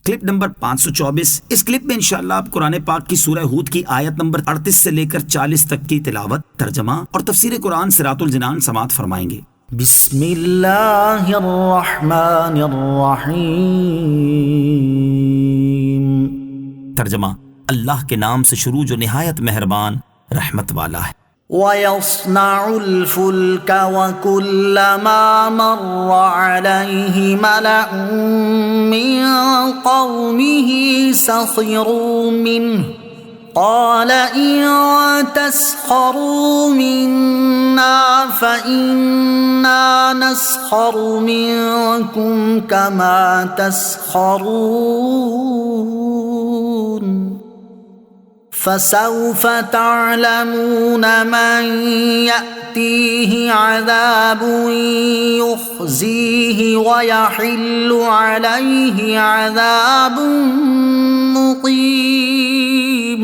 Clip number 524۔ اس clip میں انشاءاللہ آپ قرآن پاک کی سورہ ہود کی آیت نمبر 38 سے لے کر 40 تک کی تلاوت، ترجمہ اور تفسیر قرآن صراط الجنان سماعت فرمائیں گے۔ بسم اللہ الرحمن الرحیم۔ ترجمہ، اللہ کے نام سے شروع جو نہایت مہربان رحمت والا ہے۔ وَيَصْنَعُ الْفُلْكَ وَكُلَّمَا مَرَّ عَلَيْهِ مَلَأٌ مِّن قَوْمِهِ سَخِرُوا مِنْهُ قَالَ إِن تَسْخَرُوا مِنَّا فَإِنَّا نَسْخَرُ مِنكُمْ كَمَا تَسْخَرُونَ فَسَوْفَ تَعْلَمُونَ مَن يَأْتِيهِ عَذَابٌ يُخْزِيهِ وَيَحِلُّ عَلَيْهِ عَذَابٌ مُقِيمٌ۔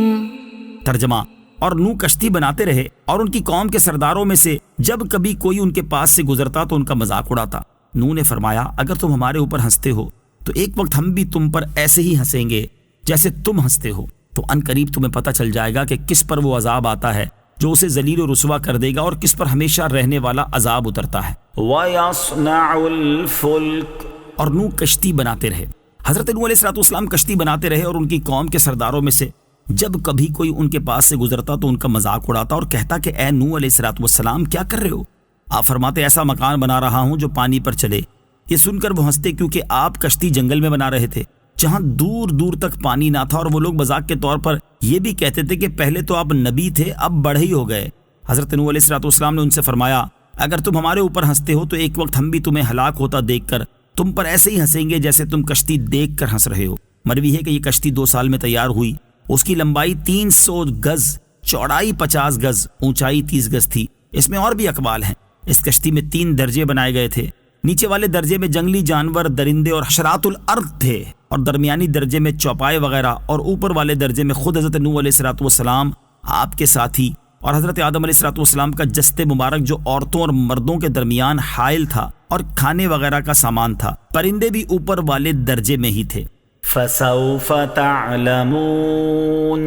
ترجمہ، اور نوح کشتی بناتے رہے اور ان کی قوم کے سرداروں میں سے جب کبھی کوئی ان کے پاس سے گزرتا تو ان کا مذاق اڑاتا۔ نوح نے فرمایا، اگر تم ہمارے اوپر ہنستے ہو تو ایک وقت ہم بھی تم پر ایسے ہی ہنسیں گے جیسے تم ہنستے ہو، تو ان قریب تمہیں پتہ چل جائے گا کہ کس پر وہ عذاب آتا ہے جو اسے ذلیل و رسوا کر دے گا اور کس پر ہمیشہ رہنے والا عذاب اترتا ہے۔ وَيَصْنَعُ الْفُلْكَ، اور نوح کشتی بناتے رہے۔ حضرت نوح علیہ السلام کشتی بناتے رہے اور ان کی قوم کے سرداروں میں سے جب کبھی کوئی ان کے پاس سے گزرتا تو ان کا مذاق اڑاتا اور کہتا کہ اے نوح علیہ السلام کیا کر رہے ہو؟ آپ فرماتے، ایسا مکان بنا رہا ہوں جو پانی پر چلے۔ یہ سن کر وہ ہنستے کیونکہ آپ کشتی جنگل میں بنا رہے تھے جہاں دور دور تک پانی نہ تھا، اور وہ لوگ مذاق کے طور پر یہ بھی کہتے تھے کہ پہلے تو آپ نبی تھے اب بڑھے ہی ہو گئے۔ حضرت نوح علیہ السلام نے ان سے فرمایا، اگر تم ہمارے اوپر ہنستے ہو تو ایک وقت ہم بھی تمہیں ہلاک ہوتا دیکھ کر تم پر ایسے ہی ہنسیں گے جیسے تم کشتی دیکھ کر ہنس رہے ہو۔ مروی ہے کہ یہ کشتی 2 سال میں تیار ہوئی۔ اس کی لمبائی 300 گز، چوڑائی 50 گز، اونچائی 30 گز تھی۔ اس میں اور بھی اقوال ہیں۔ اس کشتی میں 3 درجے بنائے گئے تھے۔ نیچے والے درجے میں جنگلی جانور، درندے اور حشرات الارض تھے، اور درمیانی درجے میں چوپائے وغیرہ، اور اوپر والے درجے میں خود حضرت نوح علیہ السلام، آپ کے ساتھی اور حضرت آدم علیہ السلام کا جسد مبارک جو عورتوں اور مردوں کے درمیان حائل تھا، اور کھانے وغیرہ کا سامان تھا۔ پرندے بھی اوپر والے درجے میں ہی تھے۔ فَسَوْفَ تَعْلَمُونَ،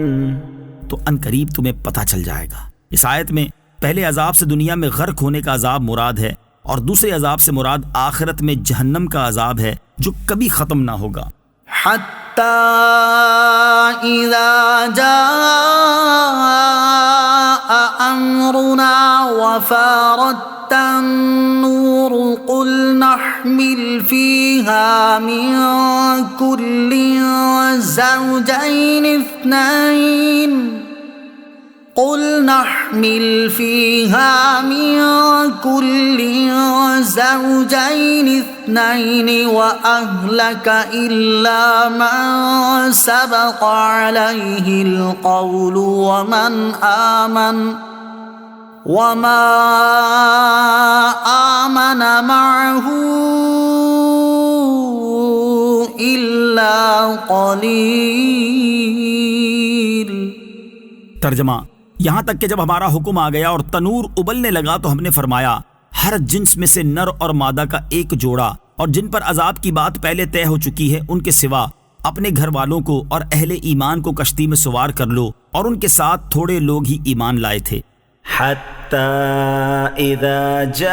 تو ان قریب تمہیں پتہ چل جائے گا۔ اس آیت میں پہلے عذاب سے دنیا میں غرق ہونے کا عذاب مراد ہے، اور دوسرے عذاب سے مراد آخرت میں جہنم کا عذاب ہے جو کبھی ختم نہ ہوگا۔ حَتَّى إِذَا جَاءَ أَمْرُنَا وَفَارَتِ النُّورُ قُلْ نَحْمِلُ فِيهَا مِن كُلٍّ زَوْجَيْنِ اثْنَيْنِ وَأَهْلَكَ إِلَّا مَن سَبَقَ عَلَيْهِ الْقَوْلُ وَمَا آمَنَ مَعَهُ إِلَّا قَلِيلٌ۔ ترجمہ، یہاں تک کہ جب ہمارا حکم آ گیا اور تنور ابلنے لگا تو ہم نے فرمایا، ہر جنس میں سے نر اور مادہ کا ایک جوڑا، اور جن پر عذاب کی بات پہلے طے ہو چکی ہے ان کے سوا اپنے گھر والوں کو اور اہل ایمان کو کشتی میں سوار کر لو، اور ان کے ساتھ تھوڑے لوگ ہی ایمان لائے تھے۔ حَتَّى إِذَا جَاءَ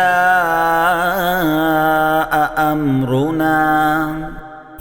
أَمْرُنَا،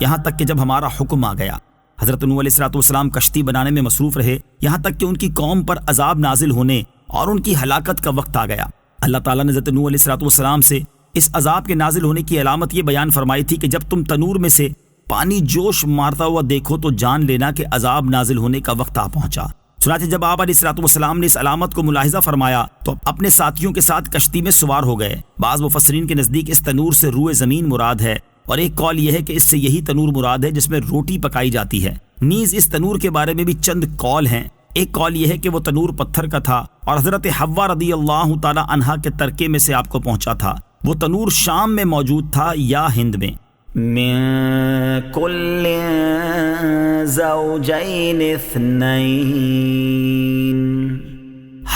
یہاں تک کہ جب ہمارا حکم آ گیا۔ حضرت نوح علیہ السلام کشتی بنانے میں مصروف رہے یہاں تک کہ ان کی قوم پر عذاب نازل ہونے اور ان کی ہلاکت کا وقت آ گیا۔ اللہ تعالیٰ نے حضرت نوح علیہ السلام سے اس عذاب کے نازل ہونے کی علامت یہ بیان فرمائی تھی کہ جب تم تنور میں سے پانی جوش مارتا ہوا دیکھو تو جان لینا کہ عذاب نازل ہونے کا وقت آ پہنچا۔ چنانچہ جب آپ علیہ السلام نے اس علامت کو ملاحظہ فرمایا تو اپنے ساتھیوں کے ساتھ کشتی میں سوار ہو گئے۔ بعض مفسرین کے نزدیک اس تنور سے روئے زمین مراد ہے، اور ایک قول یہ ہے کہ اس سے یہی تنور مراد ہے جس میں روٹی پکائی جاتی ہے۔ نیز اس تنور کے بارے میں بھی چند قول ہیں۔ ایک قول یہ ہے کہ وہ تنور پتھر کا تھا اور حضرت حوا رضی اللہ تعالی عنہا کے ترکے میں سے آپ کو پہنچا تھا۔ وہ تنور شام میں موجود تھا یا ہند میں۔ من كل زوجين اثنين،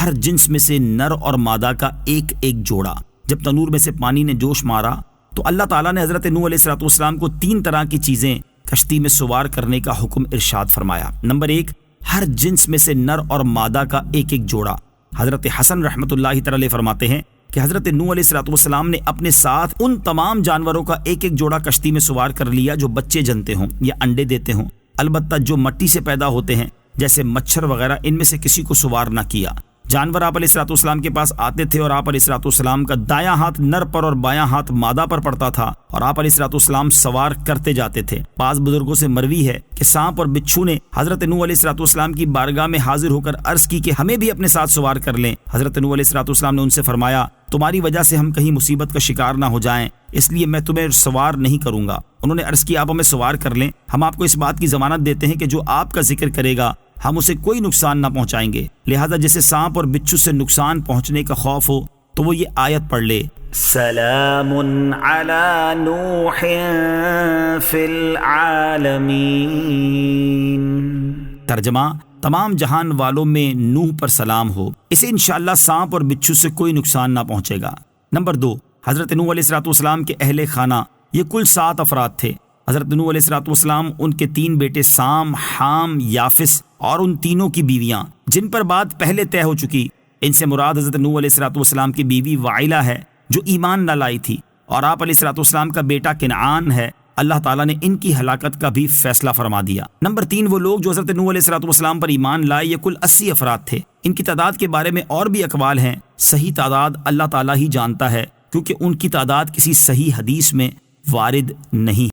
ہر جنس میں سے نر اور مادہ کا ایک ایک جوڑا۔ جب تنور میں سے پانی نے جوش مارا تو اللہ تعالیٰ نے حضرت نوح علیہ السلام کو 3 طرح کی چیزیں کشتی میں سوار کرنے کا حکم ارشاد فرمایا۔ نمبر 1، ہر جنس میں سے نر اور مادہ کا ایک ایک جوڑا۔ حضرت حسن رحمۃ اللہ تعالی فرماتے ہیں کہ حضرت نوح علیہ السلام نے اپنے ساتھ ان تمام جانوروں کا ایک ایک جوڑا کشتی میں سوار کر لیا جو بچے جنتے ہوں یا انڈے دیتے ہوں، البتہ جو مٹی سے پیدا ہوتے ہیں جیسے مچھر وغیرہ، ان میں سے کسی کو سوار نہ کیا۔ جانور آپ علیہ السلام کے پاس آتے تھے اور آپ علیہ السلام کا دایاں ہاتھ نر پر اور بایاں ہاتھ مادہ پر پڑتا تھا اور آپ علیہ السلام سوار کرتے جاتے تھے۔ بعض بزرگوں سے مروی ہے کہ سانپ اور بچھو نے حضرت نوح علیہ السلام کی بارگاہ میں حاضر ہو کر عرض کی کہ ہمیں بھی اپنے ساتھ سوار کر لیں۔ حضرت نوح علیہ السلام نے ان سے فرمایا، تمہاری وجہ سے ہم کہیں مصیبت کا شکار نہ ہو جائیں، اس لیے میں تمہیں سوار نہیں کروں گا۔ انہوں نے عرض کیا، آپ ہمیں سوار کر لیں، ہم آپ کو اس بات کی ضمانت دیتے ہیں کہ جو آپ کا ذکر کرے گا ہم اسے کوئی نقصان نہ پہنچائیں گے، لہذا جسے سانپ اور بچھو سے نقصان پہنچنے کا خوف ہو تو وہ یہ آیت پڑھ لے، سلام علی نوح فی العالمین۔ ترجمہ، تمام جہان والوں میں نوح پر سلام ہو، اسے انشاءاللہ سانپ اور بچھو سے کوئی نقصان نہ پہنچے گا۔ نمبر 2، حضرت نوح علیہ السلام کے اہل خانہ یہ کل 7 افراد تھے۔ حضرت نوح علیہ السلام، ان کے 3 بیٹے سام، حام، یافس اور ان تینوں کی بیویاں جن پر بات پہلے طے ہو چکی۔ ان سے مراد حضرت نوح علیہ السلام کی بیوی وائلہ ہے جو ایمان نہ لائی تھی، اور آپ علیہ السلام کا بیٹا کنعان ہے۔ اللہ تعالیٰ نے ان کی ہلاکت کا بھی فیصلہ فرما دیا۔ نمبر 3، وہ لوگ جو حضرت نوح علیہ السلام پر ایمان لائے، یہ کل 80 افراد تھے۔ ان کی تعداد کے بارے میں اور بھی اقوال ہیں، صحیح تعداد اللہ تعالیٰ ہی جانتا ہے، کیونکہ ان کی تعداد کسی صحیح حدیث میں وارد نہیں۔